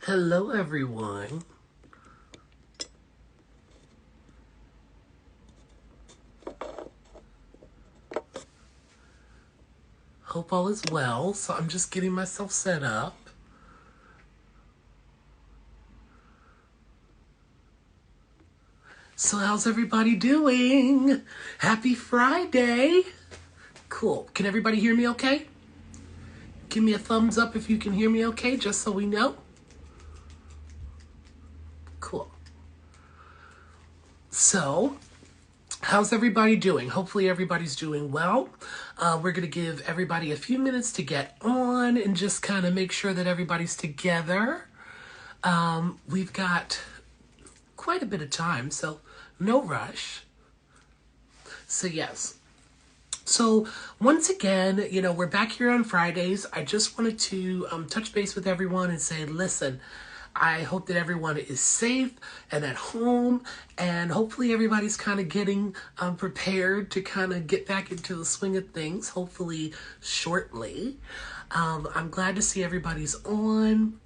Hello, everyone. Hope all is well. So I'm just getting myself set up. So how's everybody doing? Happy Friday. Cool. Can everybody hear me okay? Give me a thumbs up if you can hear me okay, just so we know. Cool. So, how's everybody doing? Hopefully everybody's doing well. We're going to give everybody a few minutes to get on and just kind of make sure that everybody's together. We've got quite a bit of time, so no rush. So yes. So once again, we're back here on Fridays. I just wanted to touch base with everyone and say, listen, I hope that everyone is safe and at home, and hopefully everybody's kind of getting prepared to kind of get back into the swing of things, hopefully shortly. I'm glad to see everybody's on.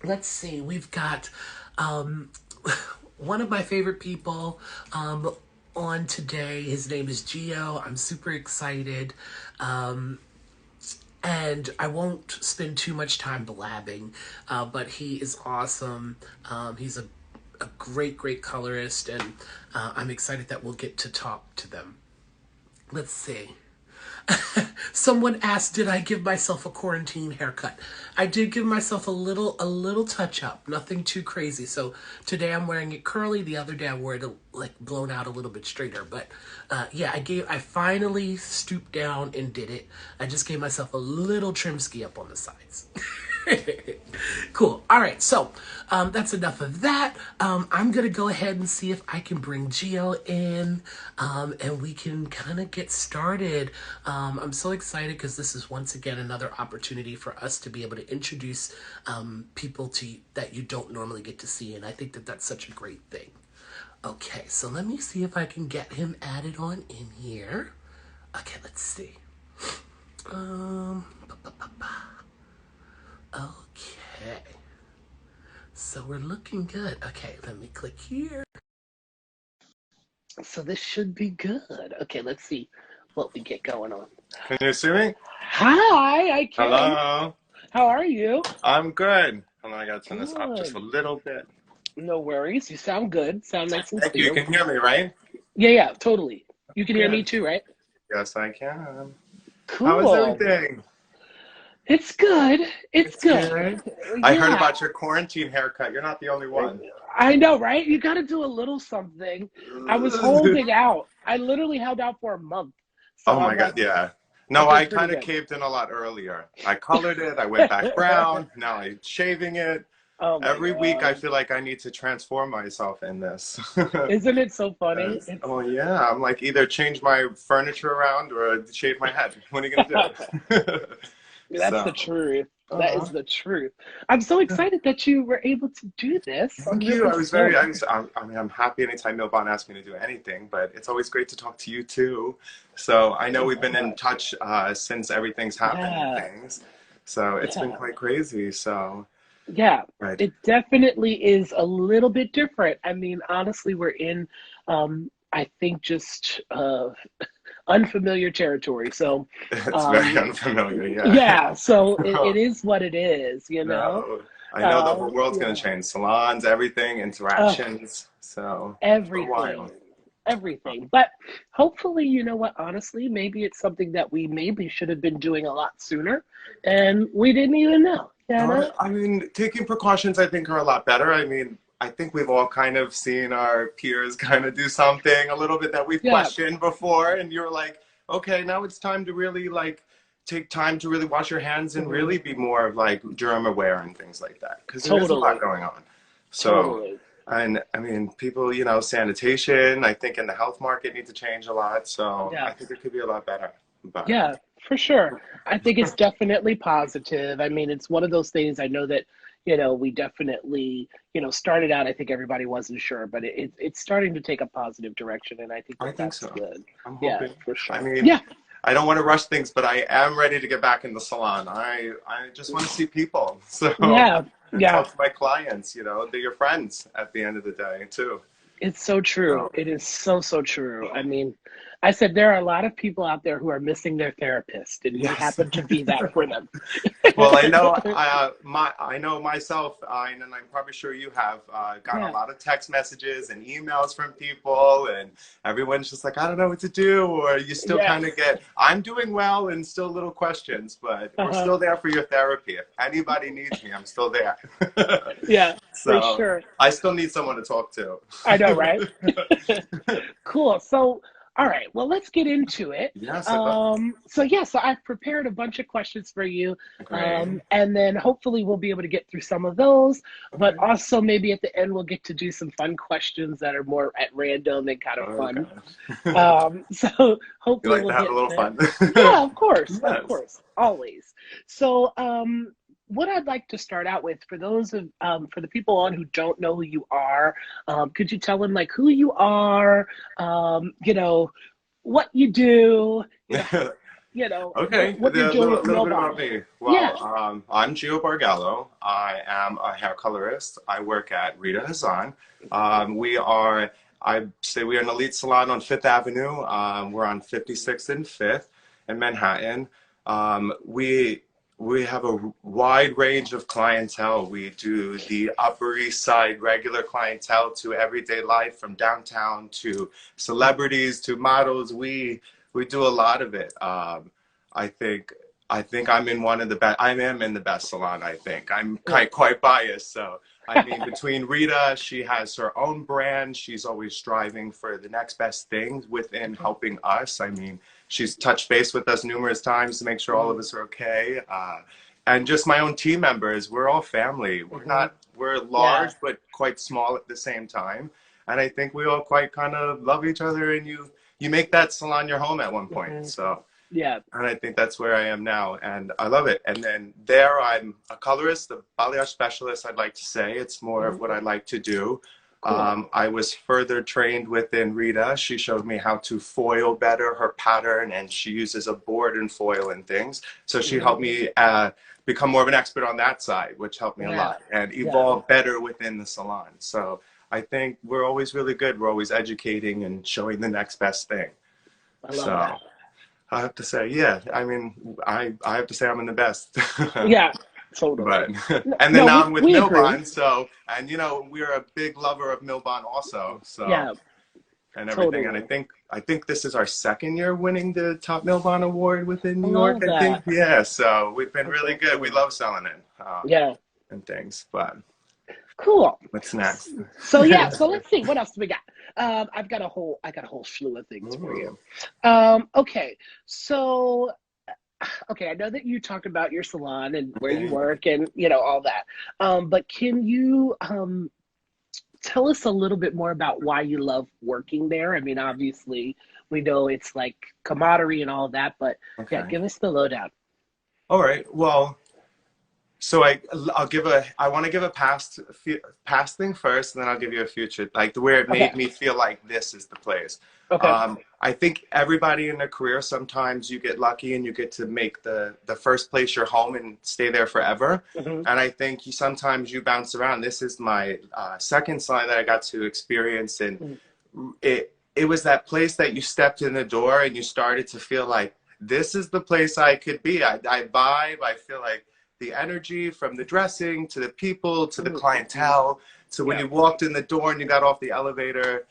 Let's see, we've got one of my favorite people on today. His name is Gio. I'm super excited. And I won't spend too much time blabbing, but he is awesome. He's a great colorist, and I'm excited that we'll get to talk to them. Let's see. Someone asked, did I give myself a quarantine haircut? I did give myself a little touch up, nothing too crazy. So today I'm wearing it curly. The other day I wore it like blown out a little bit straighter. But yeah, I finally stooped down and did it. I just gave myself a little trim ski up on the sides. Cool. All right. So that's enough of that. I'm going to go ahead and see if I can bring Gio in and we can kind of get started. I'm so excited because this is once again another opportunity for us to be able to introduce people that you don't normally get to see. And I think that that's such a great thing. Okay. So let me see if I can get him added on in here. Okay. Let's see. Okay, so we're looking good. Okay, let me click here. So this should be good. Okay, let's see what we get going on. Can you see me? Hi, I can. Hello. How are you? I'm good. Hold on, I gotta turn this up just a little bit. No worries. You sound good. Sound nice and Thank clear. you. You can hear me, right? Yeah, totally. You can hear me too, right? Yes, I can. Cool. How is everything? It's good. It's good. I heard about your quarantine haircut. You're not the only one. I know, right? You got to do a little something. I was holding out. I literally held out for a month. So Oh my God, yeah. No, I kind of caved in a lot earlier. I colored it. I went back brown. Now I'm shaving it. Every week I feel like I need to transform myself in this. Isn't it so funny? Oh yeah, I'm like either change my furniture around or shave my head. What are you gonna do? That's the truth. That is the truth. I'm so excited that you were able to do this. Thank you. I'm happy anytime Milbon asks me to do anything, but it's always great to talk to you too. So I know we've been in touch since everything's happened and things. So it's been quite crazy. So yeah, it definitely is a little bit different. I mean, honestly, we're in, I think, just unfamiliar territory. So it's very unfamiliar, yeah. Yeah, so it is what it is, you know. No, I know the whole world's gonna change. Salons, everything, interactions. So everything. But hopefully, you know what, honestly, maybe it's something that we maybe should have been doing a lot sooner and we didn't even know. You know? I mean, taking precautions I think are a lot better. I mean, I think we've all kind of seen our peers kind of do something a little bit that we've questioned before, and you're like, okay, now it's time to really like take time to really wash your hands and really be more of like germ aware and things like that, because there's a lot going on. So and I mean, people, sanitation, I think in the health market need to change a lot. So I think it could be a lot better. But yeah, for sure. I think it's definitely positive. I mean, it's one of those things I know that we definitely, started out, I think everybody wasn't sure, but it's starting to take a positive direction, and I think that's so. good. I'm hoping. For sure. I mean, I don't want to rush things, but I am ready to get back in the salon. I just want to see people. So Yeah. and Yeah. talk to my clients, you know, they're your friends at the end of the day too. It's so true. So It is so, so true. I mean, I said there are a lot of people out there who are missing their therapist, and we yes. happen to be that for them. Well, I know I know myself, and I'm probably sure you have gotten a Yeah. lot of text messages and emails from people, and everyone's just like, I don't know what to do, or you still Yeah. kind of get, I'm doing well, and still little questions, but we're Uh-huh. still there for your therapy. If anybody needs me, I'm still there. Yeah, for So sure. I still need someone to talk to. I know, right? Cool. So, all right. Well, let's get into it. Yes, I'd love So I've prepared a bunch of questions for you, to. Great. and then hopefully we'll be able to get through some of those. But Okay. also maybe at the end we'll get to do some fun questions that are more at random and kind of Oh, fun. gosh. So You hopefully like we'll to have a get little there. fun. Yeah, of Yes. course, always. So, what I'd like to start out with for those of for the people on who don't know who you are, could you tell them like who you are, you know, what you do, Okay, what you're a doing with little bit Milbon? about me. Yeah. Well, I'm Gio Bargallo. I am a hair colorist. I work at Rita Hazan. I say we are an elite salon on Fifth Avenue. We're on 56th and Fifth in Manhattan. We have a wide range of clientele. We do the Upper East Side regular clientele to everyday life, from downtown to celebrities to models. We do a lot of it. I think I think I'm in one of the best. I am in the best salon. I think I'm quite biased. So I mean, between Rita, she has her own brand. She's always striving for the next best thing within helping us. I mean, she's touched base with us numerous times to make sure all of us are okay. And just my own team members, we're all family. We're Yeah. large but quite small at the same time. And I think we all quite kind of love each other, and you make that salon your home at one point. So, Yeah. and I think that's where I am now, and I love it. And then there, I'm a colorist, a balayage specialist, I'd like to say. It's more of what I like to do. Cool. I was further trained within Rita. She showed me how to foil better her pattern, and she uses a board and foil and things. So she helped me become more of an expert on that side, which helped me a Yeah. lot, and Yeah. evolve better within the salon. So I think we're always really good. We're always educating and showing the next best thing. I love So that. I have to say, yeah, I mean, I have to say I'm in the best. Yeah. Totally. But, No, and then no, now we I'm with we agree. Milbon, so, and you know, we're a big lover of Milbon also, so, Yeah. and everything. And Totally. I think this is our second year winning the top Milbon award within I New York, love I think. that. Yeah, so we've been That's really so good. We cool. love selling it, Yeah. and things, but Cool. what's next? So yeah, so let's see what else do we got. I got a whole slew of things for you. Ooh. Okay, so okay, I know that you talked about your salon and where you work and all that. But can you tell us a little bit more about why you love working there? I mean, obviously we know it's like camaraderie and all that, but yeah, Okay. give us the lowdown. All right. Well, so I want to give a past thing first, and then I'll give you a future, like the where it Okay. made me feel like this is the place. Okay. I think everybody in their career, sometimes you get lucky and you get to make the first place your home and stay there forever. Hmm. And I think sometimes you bounce around. This is my second salon that I got to experience, and it was that place that you stepped in the door and you started to feel like this is the place I could be. I vibe. I feel like the energy from the dressing to the people to the clientele to when Yeah. you walked in the door and you got off the elevator.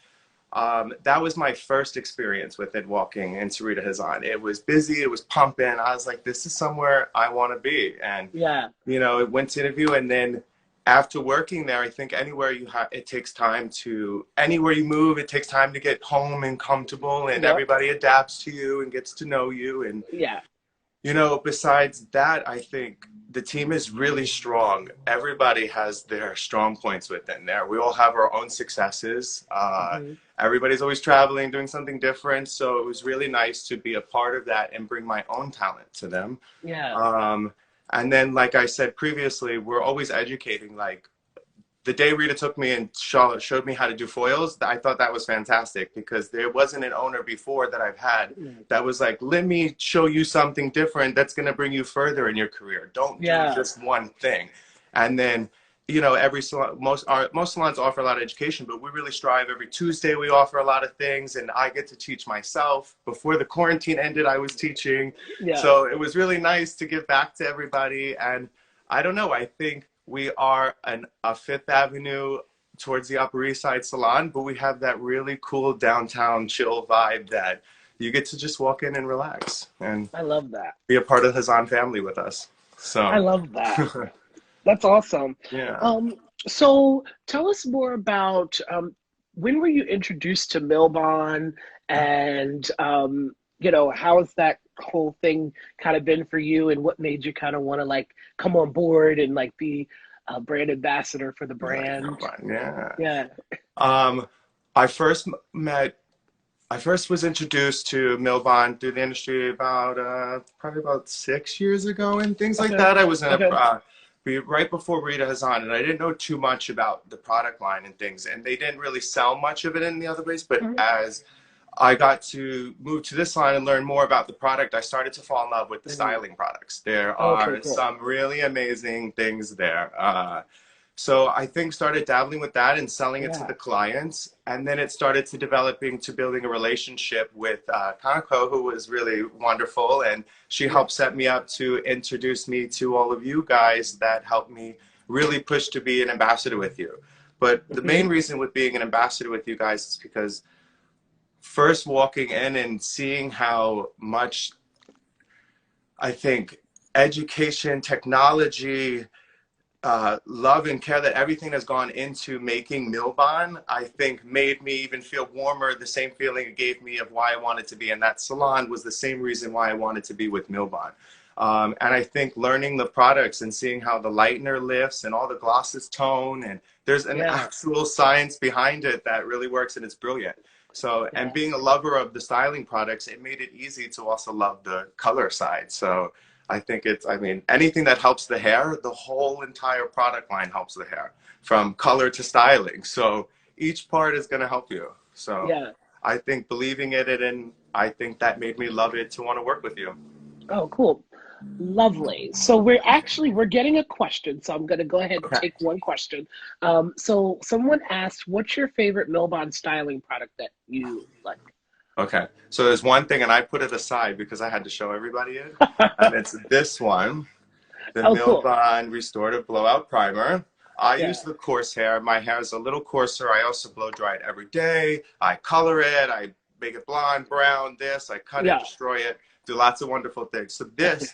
That was my first experience with it, walking into Rita Hazan. It was busy. It was pumping. I was like, this is somewhere I want to be. And, Yeah. it went to interview. And then after working there, I think anywhere it takes time anywhere you move, it takes time to get home and comfortable, and Yep. everybody adapts to you and gets to know you. And, Yeah. besides that, I think the team is really strong. Everybody has their strong points within there. We all have our own successes. Hmm. Everybody's always traveling, doing something different. So it was really nice to be a part of that and bring my own talent to them. Yeah. And then, like I said previously, we're always educating. Like, the day Rita took me and showed me how to do foils, I thought that was fantastic, because there wasn't an owner before that I've had that was like, let me show you something different that's going to bring you further in your career. Don't do just one thing. And then, you know, every salon, most salons offer a lot of education, but we really strive. Every Tuesday we offer a lot of things, and I get to teach myself. Before the quarantine ended, I was teaching. So it was really nice to give back to everybody. And I don't know, I think we are a Fifth Avenue towards the Upper East Side salon, but we have that really cool downtown chill vibe that you get to just walk in and relax. And I love that. Be a part of the Hazan family with us. So I love that. That's awesome. Yeah. So tell us more about when were you introduced to Milbon, and you know, how has that whole thing kind of been for you, and what made you kind of want to like come on board and like be a brand ambassador for the brand? I first was introduced to Milbon through the industry about probably about 6 years ago and things like that. I was in right before Rita Hazan, and I didn't know too much about the product line and things, and they didn't really sell much of it in the other place. But as I got to move to this line and learn more about the product, I started to fall in love with the styling products. There are some really amazing things there. So I think started dabbling with that and selling it to the clients. And then it started to building a relationship with Kanako, who was really wonderful. And she helped set me up to introduce me to all of you guys that helped me really push to be an ambassador with you. But the main reason with being an ambassador with you guys is because first walking in and seeing how much, I think, education, technology, love and care that everything has gone into making Milbon, I think made me even feel warmer. The same feeling it gave me of why I wanted to be in that salon was the same reason why I wanted to be with Milbon. And I think learning the products and seeing how the lightener lifts and all the glosses tone, and there's an actual science behind it that really works, and it's brilliant. So, and being a lover of the styling products, it made it easy to also love the color side. So I think anything that helps the hair, the whole entire product line helps the hair, from color to styling. So each part is going to help you. So I think believing in it, and I think that made me love it to want to work with you. Oh, cool. Lovely. So we're getting a question. So I'm going to go ahead and take one question. So someone asked, what's your favorite Milbon styling product that you like? Okay, so there's one thing, and I put it aside because I had to show everybody it, and it's this one, the Milbon Restorative Blowout Primer. I use the coarse hair. My hair is a little coarser. I also blow dry it every day. I color it. I make it blonde, brown, I cut it, destroy it, do lots of wonderful things. So this,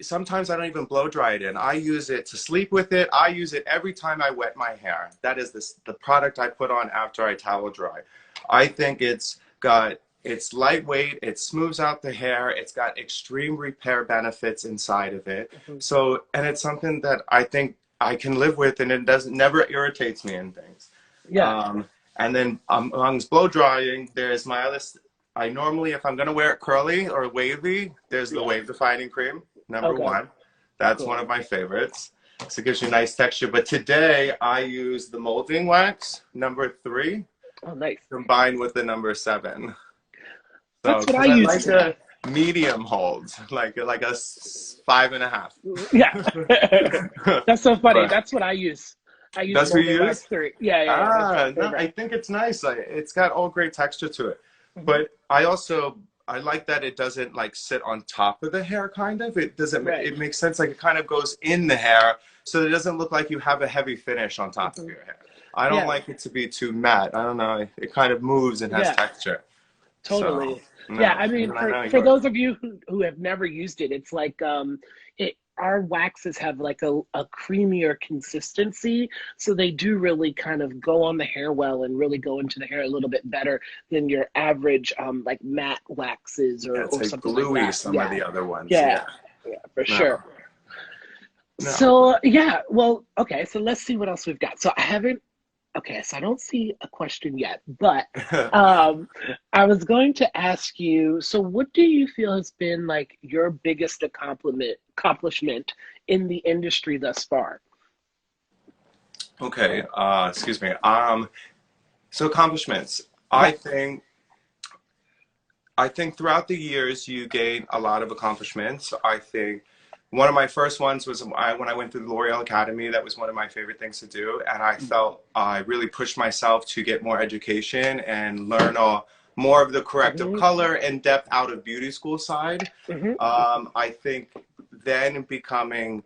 sometimes I don't even blow dry it in. I use it to sleep with it. I use it every time I wet my hair. That is the product I put on after I towel dry. I think it's lightweight, it smooths out the hair, it's got extreme repair benefits inside of it. So, and it's something that I think I can live with, and it never irritates me and things. And then amongst blow drying, there's my other, I normally, if I'm gonna wear it curly or wavy, there's the Wave Defining Cream, number one. That's one of my favorites. So it gives you nice texture. But today I use the molding wax, number 3. Oh, nice. Combined with the number 7. So, that's what I use. Like a medium hold, like a 5.5. Yeah. That's so funny. But that's what I use. I use that's what you use? 3. No, I think it's nice. It's got all great texture to it. But I like that it doesn't like sit on top of the hair, kind of. It doesn't, it makes sense, like it kind of goes in the hair, so it doesn't look like you have a heavy finish on top of your hair. I don't like it to be too matte. I don't know. It kind of moves and has texture. Totally. So, I mean, for those of you who have never used it, it's like our waxes have like a creamier consistency. So they do really kind of go on the hair well and really go into the hair a little bit better than your average like matte waxes or something gluey, like that. Some of the other ones. Yeah, for sure. No. So, well, okay. So let's see what else we've got. So so I don't see a question yet, but I was going to ask you, so what do you feel has been like your biggest accomplishment in the industry thus far? Okay, excuse me. So accomplishments. Yeah. I think throughout the years you gain a lot of accomplishments. I think one of my first ones was when I went through the L'Oreal Academy. That was one of my favorite things to do, and I felt I really pushed myself to get more education and learn more of the corrective Mm-hmm. color and depth out of beauty school side. Mm-hmm. I think then becoming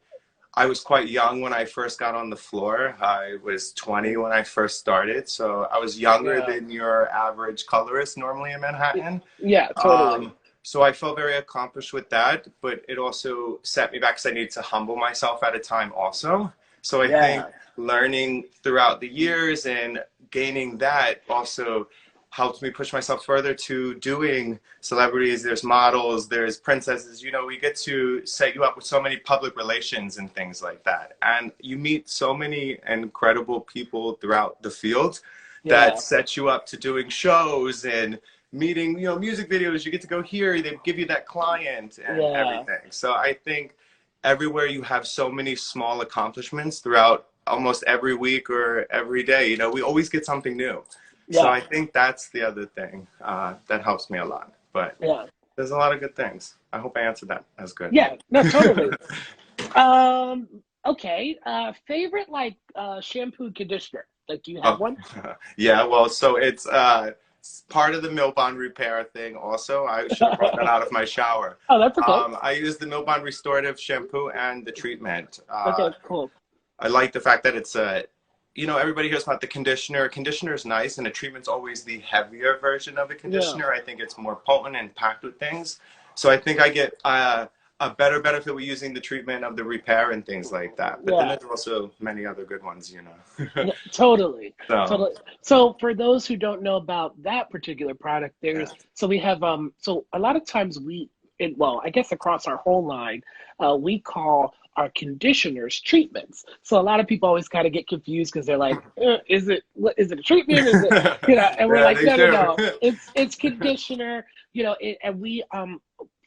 I was quite young when I first got on the floor. I was 20 when I first started, so I was younger Yeah. than your average colorist normally in Manhattan. Yeah, totally. So I felt very accomplished with that, but it also set me back because I needed to humble myself at a time also. So I think Yeah. learning throughout the years and gaining that also helped me push myself further to doing celebrities. There's models, there's princesses, you know, we get to set you up with so many public relations and things like that. And you meet so many incredible people throughout the field that Yeah. set you up to doing shows and meeting, you know, music videos. You get to go here, they give you that client and Yeah. everything. So I think everywhere you have so many small accomplishments throughout almost every week or every day, you know, we always get something new. So Yeah. I think that's the other thing that helps me a lot. But Yeah. there's a lot of good things. I hope I answered that. That's good. Yeah. No, totally. Um, okay. Favorite like shampoo conditioner. Like, do you have Oh, one? yeah. Well, so it's part of the Milbon repair thing. Also, I should have brought that out of my shower. Oh, that's okay. I use the Milbon restorative shampoo and the treatment. Okay, cool. I like the fact that it's you know, everybody hears about the conditioner. A conditioner is nice, and a treatment's always the heavier version of a Yeah. conditioner. I think it's more potent and packed with things. So I think I get a better benefit with using the treatment of the repair and things like that. But then Yeah. there's also many other good ones, you know. Yeah, totally. So, Totally. So for those who don't know about that particular product, yeah. so we have so a lot of times well, I guess across our whole line, we call our conditioners treatments. So a lot of people always kind of get confused because they're like, is it a treatment? Is it, and we're Yeah, like, they no, no, do. no, it's conditioner, and we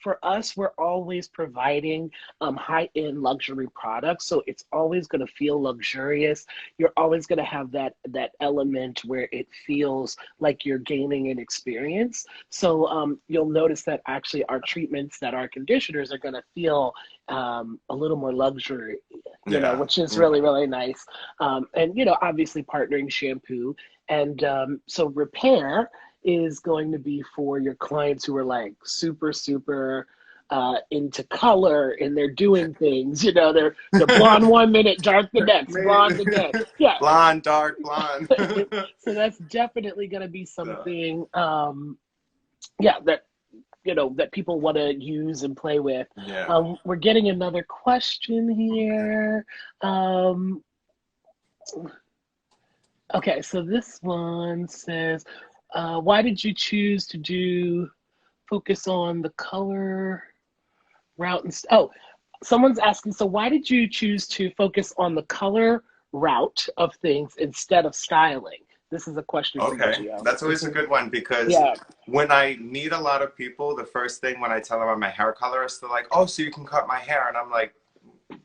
for us, we're always providing high-end luxury products, so it's always going to feel luxurious. You're always going to have that element where it feels like you're gaining an experience. So you'll notice that actually our treatments, that our conditioners are going to feel a little more luxury, Yeah. which is really, really nice. And obviously partnering shampoo, and so repair is going to be for your clients who are like super, super into color, and they're doing things, they're blonde 1 minute, dark the next, blonde the next. Yeah. Blonde, dark, blonde. So that's definitely going to be So, something, that, that people want to use and play with. yeah. We're getting another question here. Okay, so this one says, why did you choose to focus on the color route someone's asking, so why did you choose to focus on the color route of things instead of styling? This is a question for you, Okay, Gio. that's always a good one because Yeah. when I meet a lot of people, the first thing when I tell them I'm a hair colorist, they're like, "Oh, so you can cut my hair?" And I'm like,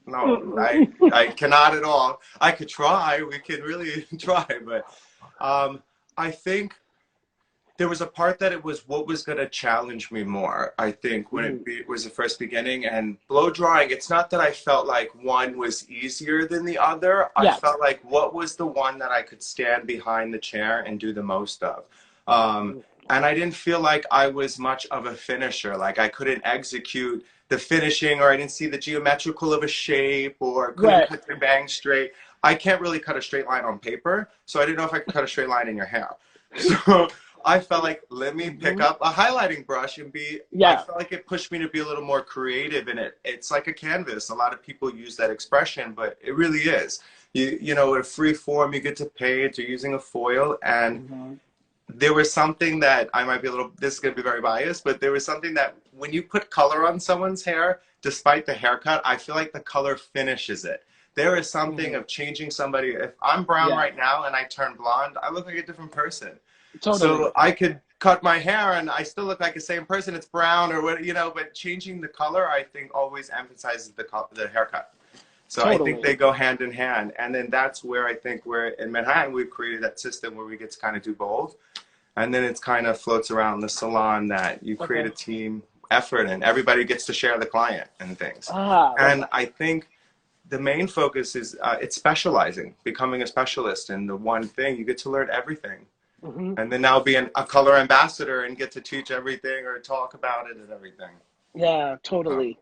"No, I cannot at all. I could try. We could really try, but I think there was a part that it was what was going to challenge me more. I think when it was the first beginning, and blow drying, it's not that I felt like one was easier than the other. I Yes. felt like what was the one that I could stand behind the chair and do the most of. And I didn't feel like I was much of a finisher. Like I couldn't execute the finishing, or I didn't see the geometrical of a shape, or couldn't cut the bang straight. I can't really cut a straight line on paper, so I didn't know if I could cut a straight line in your hair. So I felt like, let me pick up a highlighting brush and I felt like it pushed me to be a little more creative in it. It's like a canvas. A lot of people use that expression, but it really is. You know, a free form, you get to paint or using a foil. And there was something that I might be this is going to be very biased, but there was something that when you put color on someone's hair, despite the haircut, I feel like the color finishes it. There is something of changing somebody. If I'm brown right now and I turn blonde, I look like a different person. Totally. So I could cut my hair and I still look like the same person. It's brown or what, but changing the color, I think, always emphasizes the haircut. So I think Totally. they go hand in hand. And then that's where I think we're in Manhattan, we've created that system where we get to kind of do both. And then it's kind of floats around the salon that you create Okay. a team effort and everybody gets to share the client and things. Ah, love And that. I think the main focus is it's specializing, becoming a specialist in the one thing. You get to learn everything. Hmm. And then now be a color ambassador and get to teach everything or talk about it and everything. Yeah, So, totally.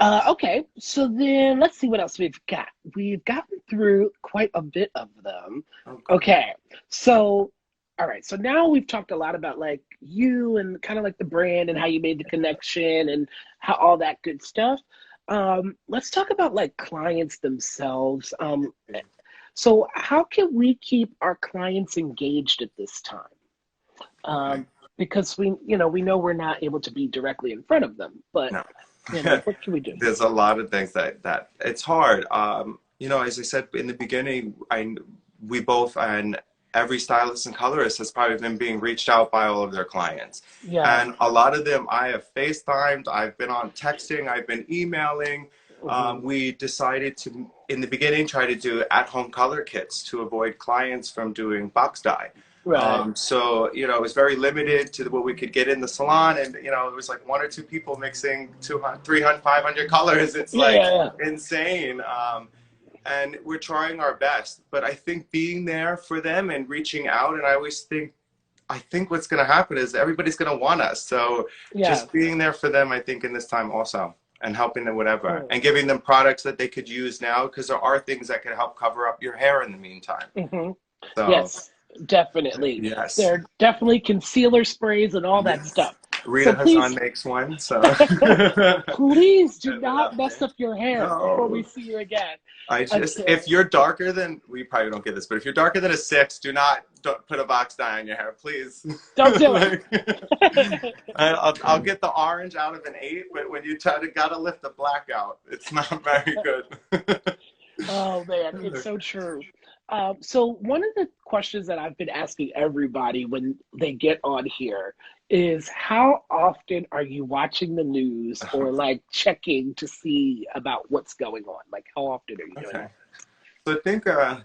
Okay, so then let's see what else we've got. We've gotten through quite a bit of them. okay. Okay, so all right, so now we've talked a lot about like you and kind of like the brand and how you made the connection and how all that good stuff. Let's talk about like clients themselves. So how can we keep our clients engaged at this time? Okay. Because we know we're not able to be directly in front of them, but No. what can we do? There's a lot of things that it's hard. As I said in the beginning, we both and every stylist and colorist has probably been being reached out by all of their clients. Yeah. And a lot of them I have FaceTimed, I've been on texting, I've been emailing. Hmm. We decided to, in the beginning, try to do at-home color kits to avoid clients from doing box dye. Right. It was very limited to what we could get in the salon. And, it was like one or two people mixing 200, 300, 500 colors. It's Yeah, like yeah, insane. And we're trying our best. But I think being there for them and reaching out, and I think what's going to happen is everybody's going to want us. So yeah. just being there for them, I think, in this time also. And helping them whatever. Yeah. And giving them products that they could use now, because there are things that can help cover up your hair in the meantime. Hmm. So, Yes, definitely. yes. There are definitely concealer sprays and all that Yes. stuff. Rita So please, Hazan makes one, so. please do I not love mess it. up your hair before we No. see you again. Okay. If you're darker than, we probably don't get this, but if you're darker than a 6, don't put a box dye on your hair, please. Don't do Like, it. I'll get the orange out of an 8, but when you gotta lift the black out, it's not very good. Oh man, it's so true. So one of the questions that I've been asking everybody when they get on here is how often are you watching the news or like checking to see about what's going on? Like how often are you doing Okay. that? So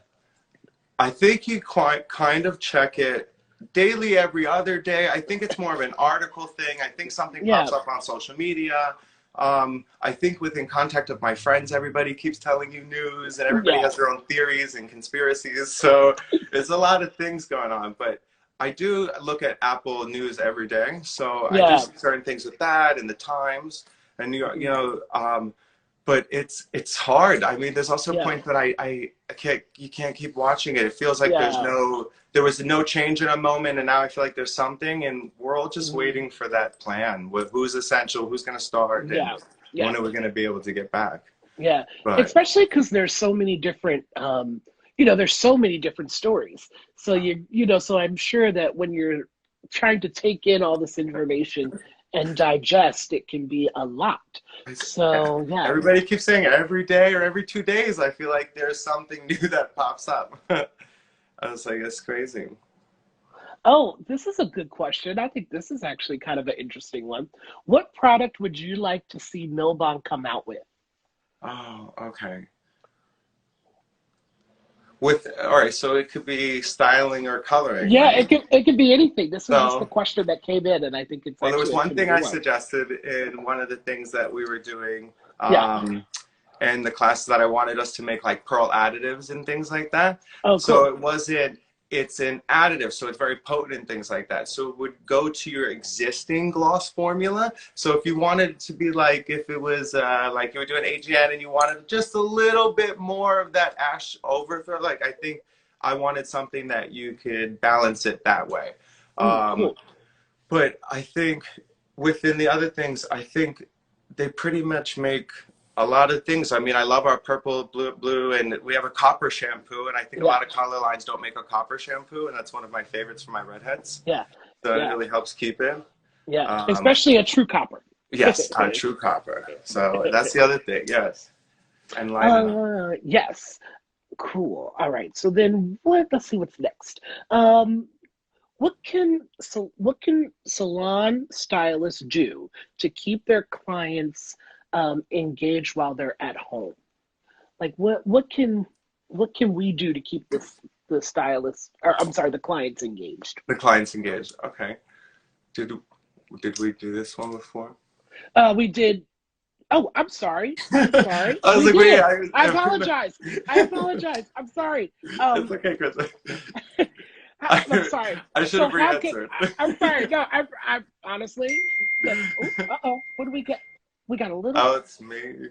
I think you quite kind of check it daily, every other day. I think it's more of an article thing. I think something Yeah, pops up on social media. I think within contact of my friends, everybody keeps telling you news and everybody yeah, has their own theories and conspiracies. So there's a lot of things going on. But I do look at Apple News every day. So I do yeah. see certain things with that and the Times and but it's hard. I mean, there's also a Yeah, point that I can't, you can't keep watching it. It feels like yeah. there was no change in a moment, and now I feel like there's something, and we're all just Mhm. waiting for that plan with who's essential, who's going to start, and Yeah, when yeah, are we going to be able to get back. yeah. But Especially because there's so many different, there's so many different stories. So so I'm sure that when you're trying to take in all this information and digest, it can be a lot. So yeah. everybody keeps saying every day or every 2 days, I feel like there's something new that pops up. I was like, it's crazy. Oh, this is a good question. I think this is actually kind of an interesting one. What product would you like to see Milbon come out with? Oh, okay. All right, so it could be styling or coloring, Yeah, right? it could be anything. This was just the So, question that came in, and I think it's well, there was actually a one pretty thing good I one. suggested in one of the things that we were doing, Yeah. and the classes that I wanted us to make like pearl additives and things like that. Oh, So cool. it's an additive, so it's very potent and things like that. So it would go to your existing gloss formula. So if you wanted it to be like, if it was like you were doing AGN and you wanted just a little bit more of that ash overthrow, like I think I wanted something that you could balance it that way. Um, Cool. but I think within the other things, I think they pretty much make a lot of things. I mean, I love our purple, blue, and we have a copper shampoo, and I think a Yeah. lot of color lines don't make a copper shampoo, and that's one of my favorites for my redheads. Yeah. So it Yeah. really helps keep it. Yeah. Um, Especially a true copper. yes, on true copper. So that's the other thing, yes. And lighten up. Yes. Cool. All right. So then let's see what's next. Um, what can salon stylists do to keep their clients engaged while they're at home? Like what can we do to keep the stylists, or I'm sorry, the clients engaged? The clients engaged. Okay. Did we do this one before? We did. Oh, I'm sorry. I'm sorry. I was We like, wait, did. I apologize. I apologize. I'm sorry. It's okay, Chris. I'm sorry. I should have re-answered. I'm sorry. No, I honestly. Uh-oh. What do we get? We got a little. Oh, it's me.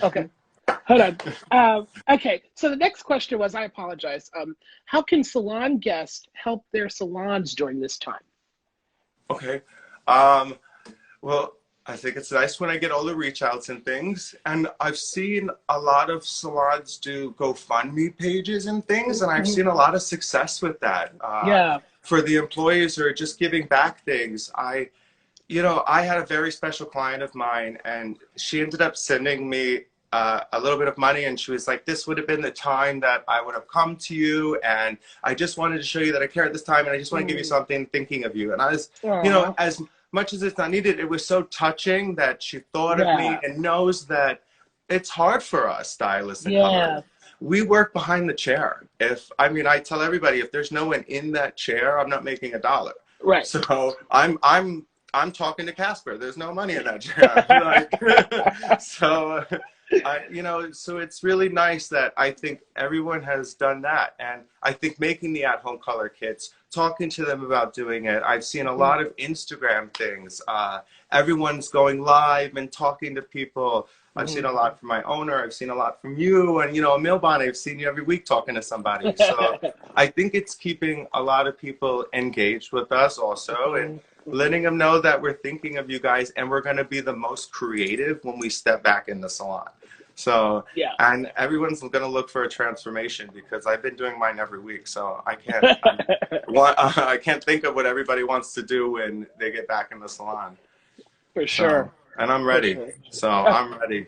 Okay. Hold on. Okay. So the next question was, I apologize. How can salon guests help their salons during this time? Okay. Well, I think it's nice when I get all the reach outs and things. And I've seen a lot of salons do GoFundMe pages and things, and I've seen a lot of success with that. Yeah. For the employees or just giving back things. I had a very special client of mine, and she ended up sending me a little bit of money, and she was like, this would have been the time that I would have come to you, and I just wanted to show you that I care at this time, and I just want to give you something thinking of you. And I was, as much as it's not needed, it was so touching that she thought of me and knows that it's hard for us stylists and colorists. We work behind the chair. I tell everybody, if there's no one in that chair, I'm not making $1. Right. So I'm talking to Casper. There's no money in that chair. So it's really nice that I think everyone has done that. And I think making the at-home color kits, talking to them about doing it. I've seen a lot of Instagram things. Everyone's going live and talking to people. I've seen a lot from my owner. I've seen a lot from you. And, Milbon, I've seen you every week talking to somebody. So I think it's keeping a lot of people engaged with us also. And letting them know that we're thinking of you guys and we're going to be the most creative when we step back in the salon. So, and everyone's going to look for a transformation because I've been doing mine every week. So I can't think of what everybody wants to do when they get back in the salon. For sure. And I'm ready. So I'm ready.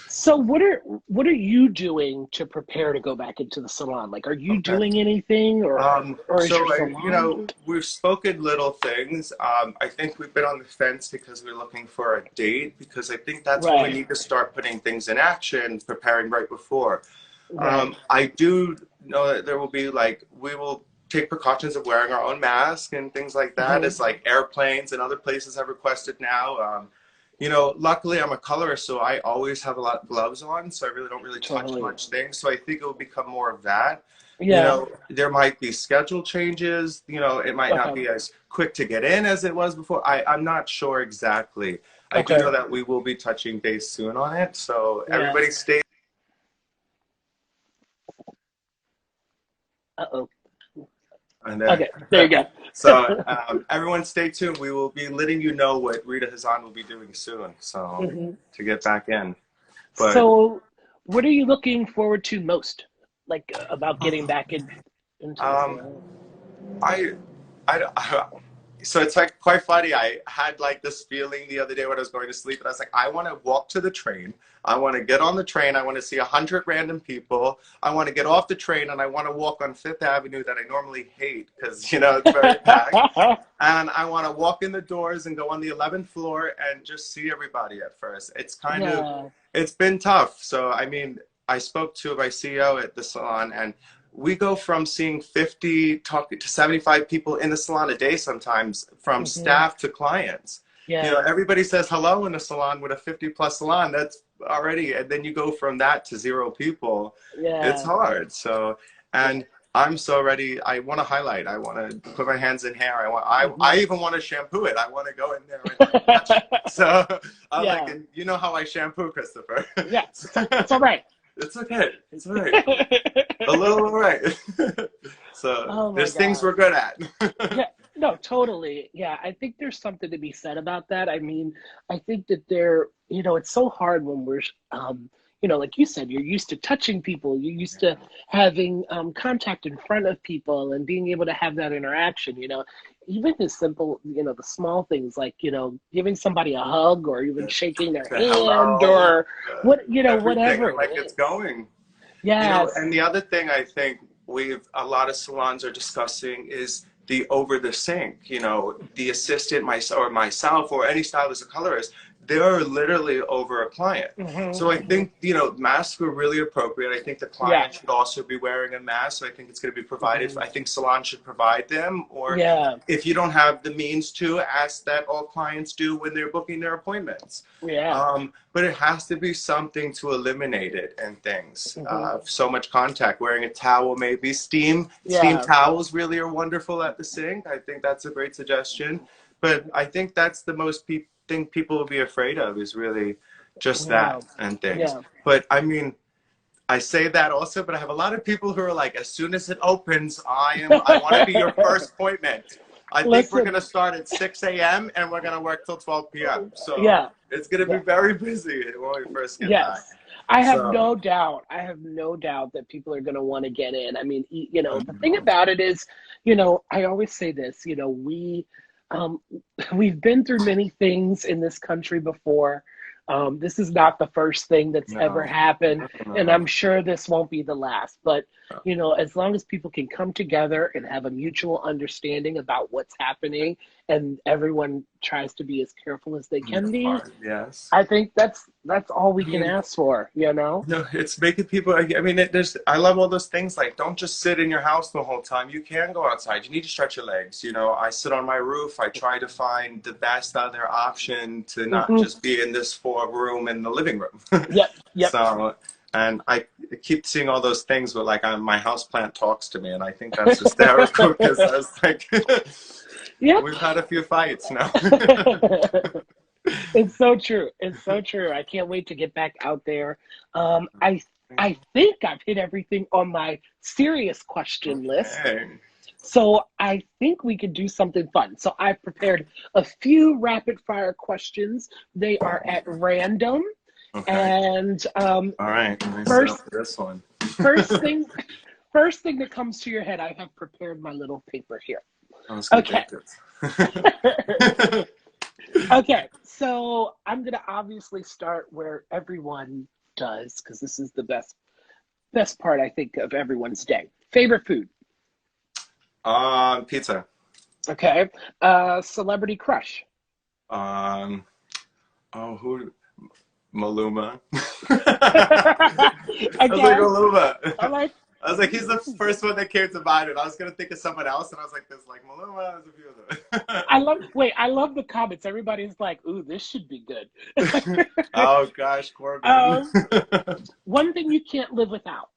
So what are you doing to prepare to go back into the salon? Like, are you doing anything, or is your salon? We've spoken little things. I think we've been on the fence because we're looking for a date, because I think that's when we need to start putting things in action, preparing right before. I do know that there will be we will take precautions of wearing our own mask and things like that. It's like airplanes and other places have requested now. Luckily I'm a colorist, so I always have a lot of gloves on, so I really don't touch much things. So I think it will become more of that. There might be schedule changes. It might not be as quick to get in as it was before. I'm not sure exactly. I do know that we will be touching base soon on it. So everybody stay. And then, okay, there you go. So everyone stay tuned. We will be letting you know what Rita Hazan will be doing soon. So to get back in. But, so what are you looking forward to most, about getting back into so it's quite funny. I had this feeling the other day when I was going to sleep, and I was like, I want to walk to the train. I want to get on the train. I want to see 100 random people. I want to get off the train, and I want to walk on Fifth Avenue that I normally hate because, it's very packed. And I want to walk in the doors and go on the 11th floor and just see everybody at first. It's it's been tough. So, I spoke to my CEO at the salon, and we go from seeing 50 to 75 people in the salon a day sometimes, from staff to clients. Everybody says hello in a salon with a 50+ salon. That's already, and then you go from that to 0 people. It's hard. So, and I'm so ready. I want to highlight. I want to put my hands in hair. I even want to shampoo it. I want to go in there and touch it. So I'm like, you know how I shampoo, Christopher? Yeah, it's all right. It's okay. It's all right. A little all right. So there's things we're good at. No, totally. Yeah, I think there's something to be said about that. I think that it's so hard when we're, like you said, you're used to touching people. You're used to having contact in front of people and being able to have that interaction, even as simple, the small things like, giving somebody a hug or even shaking their hand or whatever. Like it's going. Yeah. And the other thing I think a lot of salons are discussing is the over the sink, the assistant, myself or any stylist or colorist, they're literally over a client. So I think, you know, masks were really appropriate. I think the client should also be wearing a mask. So I think it's going to be provided. I think salons should provide them, or if you don't have the means to, ask that all clients do when they're booking their appointments. But it has to be something to eliminate it and things. So much contact, wearing a towel, maybe steam towels really are wonderful at the sink. I think that's a great suggestion. But I think that's the most thing people will be afraid of, is really just that and things. But I mean, I say that also, but I have a lot of people who are like, as soon as it opens, I want to be your first appointment. I think we're going to start at 6 a.m. and we're going to work till 12 p.m. So it's going to be very busy when we first get back. I have no doubt. I have no doubt that people are going to want to get in. I mean, you know, the thing about it is, you know, I always say this, you know, we've been through many things in this country before. This is not the first thing that's ever happened, and I'm sure this won't be the last. But, you know, as long as people can come together and have a mutual understanding about what's happening, and everyone tries to be as careful as they can be, I think that's all we can ask for, you know? No, it's making people, I mean, I love all those things, like, don't just sit in your house the whole time. You can go outside. You need to stretch your legs. You know, I sit on my roof. I try to find the best other option to not just be in this room in the living room. So, and I keep seeing all those things where, like, my houseplant talks to me, and I think that's hysterical, because I was like, we've had a few fights now. It's so true. It's so true. I can't wait to get back out there. I think I've hit everything on my serious question list. So I think we could do something fun. So I've prepared a few rapid fire questions. They are at random. And all right. This one. first thing that comes to your head, I have prepared my little paper here. Okay. Okay, so I'm going to obviously start where everyone does, because this is the best part, I think, of everyone's day. Favorite food? Pizza. Okay. Celebrity crush? Maluma. I was like, Maluma. I was like, he's the first one that came to mind, and I was gonna think of someone else, and I was like, there's like Maluma, there's a few of them. I love the comments. Everybody's like, ooh, this should be good. Oh gosh, Corbin. One thing you can't live without?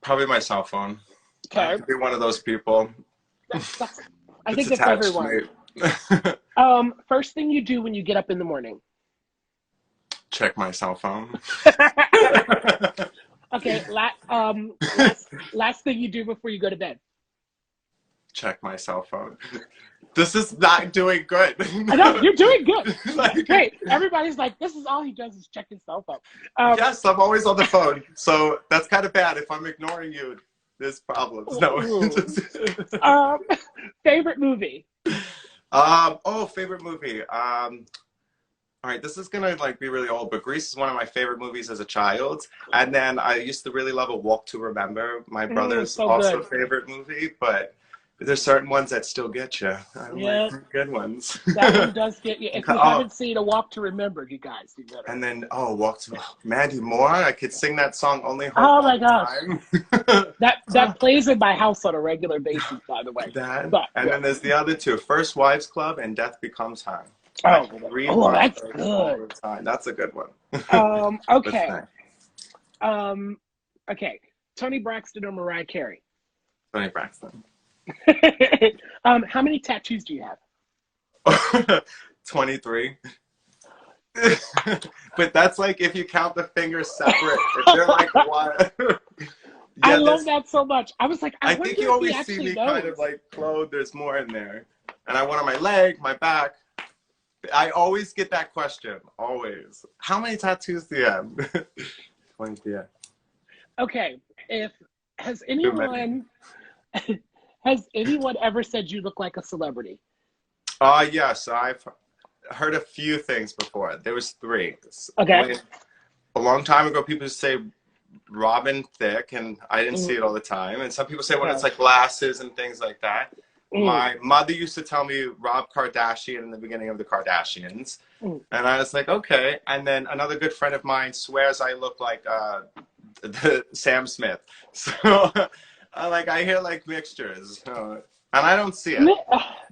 Probably my cell phone. Okay. I have to be one of those people. I think it's everyone. First thing you do when you get up in the morning? Check my cell phone. Okay, last thing you do before you go to bed? Check my cell phone. This is not doing good. I know, you're doing good. Great. Everybody's like, this is all he does is check his cell phone. Yes, I'm always on the phone. So that's kind of bad. If I'm ignoring you, there's problems. No. Favorite movie? Favorite movie. All right, this is gonna like be really old, but Grease is one of my favorite movies as a child. And then I used to really love A Walk to Remember. My brother's also favorite movie, but there's certain ones that still get you. Like good ones. That one does get you. If you haven't seen A Walk to Remember, you guys, you better. And then Mandy Moore. I could sing that song only. Oh my gosh, that plays in my house on a regular basis, by the way. Then there's the other two: First Wives Club and Death Becomes Her. That's good. That's a good one. Okay. Okay. Tony Braxton or Mariah Carey? Tony Braxton. How many tattoos do you have? 23. But that's like if you count the fingers separate. If they're like one. I love that so much. I was like, I think you always see me kind of like clothed. There's more in there. And I want on my leg, my back. I always get that question. Always. How many tattoos do you have? 20, yeah. Okay. Has anyone ever said you look like a celebrity? Yes. I've heard a few things before. There was 3. Okay. A long time ago, people used to say Robin Thicke, and I didn't see it all the time. And some people say when it's like glasses and things like that. my mother used to tell me Rob Kardashian in the beginning of the Kardashians. And I was like, okay. And then another good friend of mine swears I look like the Sam Smith. So I hear like mixtures. And I don't see it.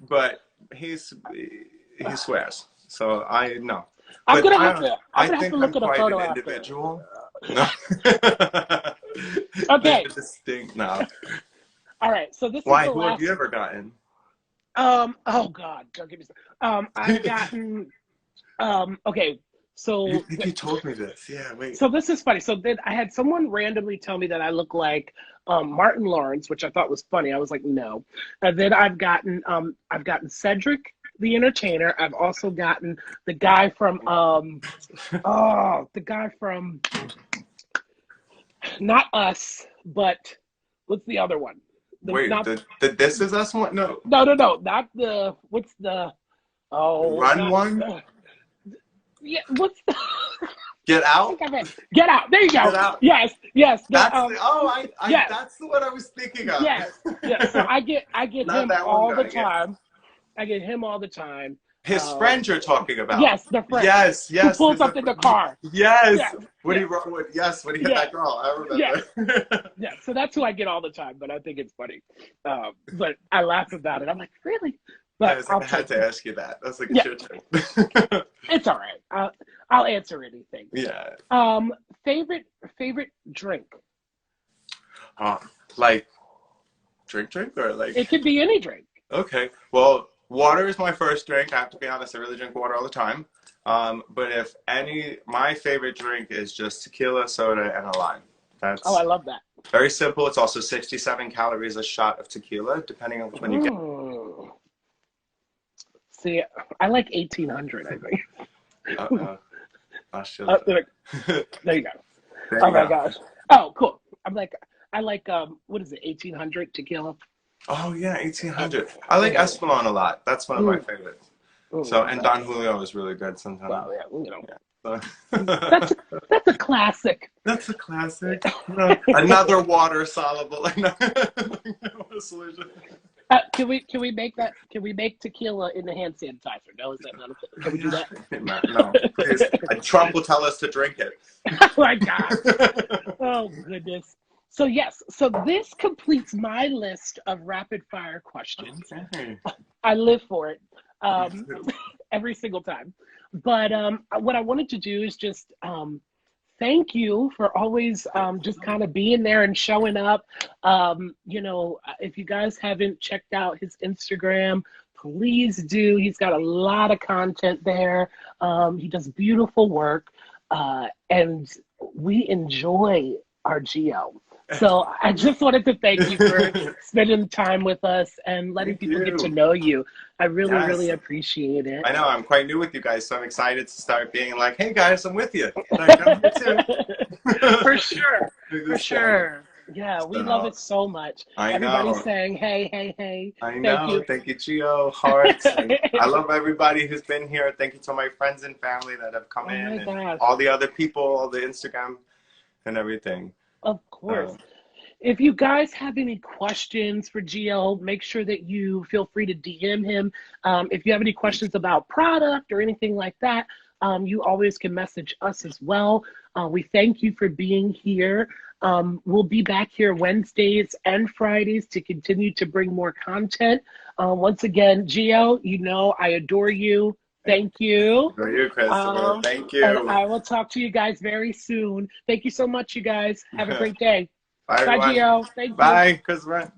But he swears. So I know. I'm But gonna have to look at a photo an after. individual. No. Okay. Distinct now. All right. So this Why? is the Who last. have you ever gotten? Oh God, don't give me some. I've gotten. Okay. So You told me this. Yeah. Wait. So this is funny. So then I had someone randomly tell me that I look like Martin Lawrence, which I thought was funny. I was like, no. And then I've gotten Cedric the Entertainer. I've also gotten the guy from not Us, but what's the other one? The This Is Us one? No. No, not the what's the Run one? Yeah, what's the Get Out? Get Out. There you go. Get Out. Yes. That's yes. that's what I was thinking of. Yes. So I get him all the time. I get him all the time. His friend you're talking about. Yes, the friend. Yes. Who pulls up in the car. Yes. Yeah. When he hit that girl. I remember. Yeah. So that's who I get all the time, but I think it's funny. But I laugh about it. I'm like, really? But I had to ask you that. That's like a shit turn. It's all right. I'll answer anything. Yeah. Favorite drink? Like drink or like? It could be any drink. Okay. Well, water is my first drink. I have to be honest. I really drink water all the time. But my favorite drink is just tequila, soda, and a lime. I love that. Very simple. It's also 67 calories a shot of tequila, depending on which one you get. See, I like 1800, I think. There you go. Oh my gosh. Oh, cool. I like what is it, 1800 tequila? Oh yeah, 1800. I like Espolon a lot. That's one of my favorites. And Don Julio is really good sometimes. Well, yeah, So. that's a classic. That's a classic. No, another water soluble solution. Can we make that? Can we make tequila in the hand sanitizer? No, is that not a thing? Can we do that? No, please. Trump will tell us to drink it. Oh my God! Oh goodness. So yes, so this completes my list of rapid fire questions. Okay. I live for it every single time. But what I wanted to do is just thank you for always just kind of being there and showing up. If you guys haven't checked out his Instagram, please do. He's got a lot of content there. He does beautiful work, and we enjoy our Gio. So I just wanted to thank you for spending time with us and letting people get to know you. I really appreciate it. I know, I'm quite new with you guys, so I'm excited to start being like, hey guys, I'm with you. Like, I'm here too. For sure. For sure. Yeah, we love it so much. Everybody's saying, hey. I know. Thank you, Gio. Hearts. I love everybody who's been here. Thank you to my friends and family that have come in. And all the other people, all the Instagram and everything. Of course. If you guys have any questions for Gio, make sure that you feel free to DM him. If you have any questions about product or anything like that, you always can message us as well. We thank you for being here. We'll be back here Wednesdays and Fridays to continue to bring more content. Once again, Gio, I adore you. Thank you. For you, Christopher. Thank you. And I will talk to you guys very soon. Thank you so much, you guys. Have a great day. Bye, Gio. Thank you. Bye, Christopher.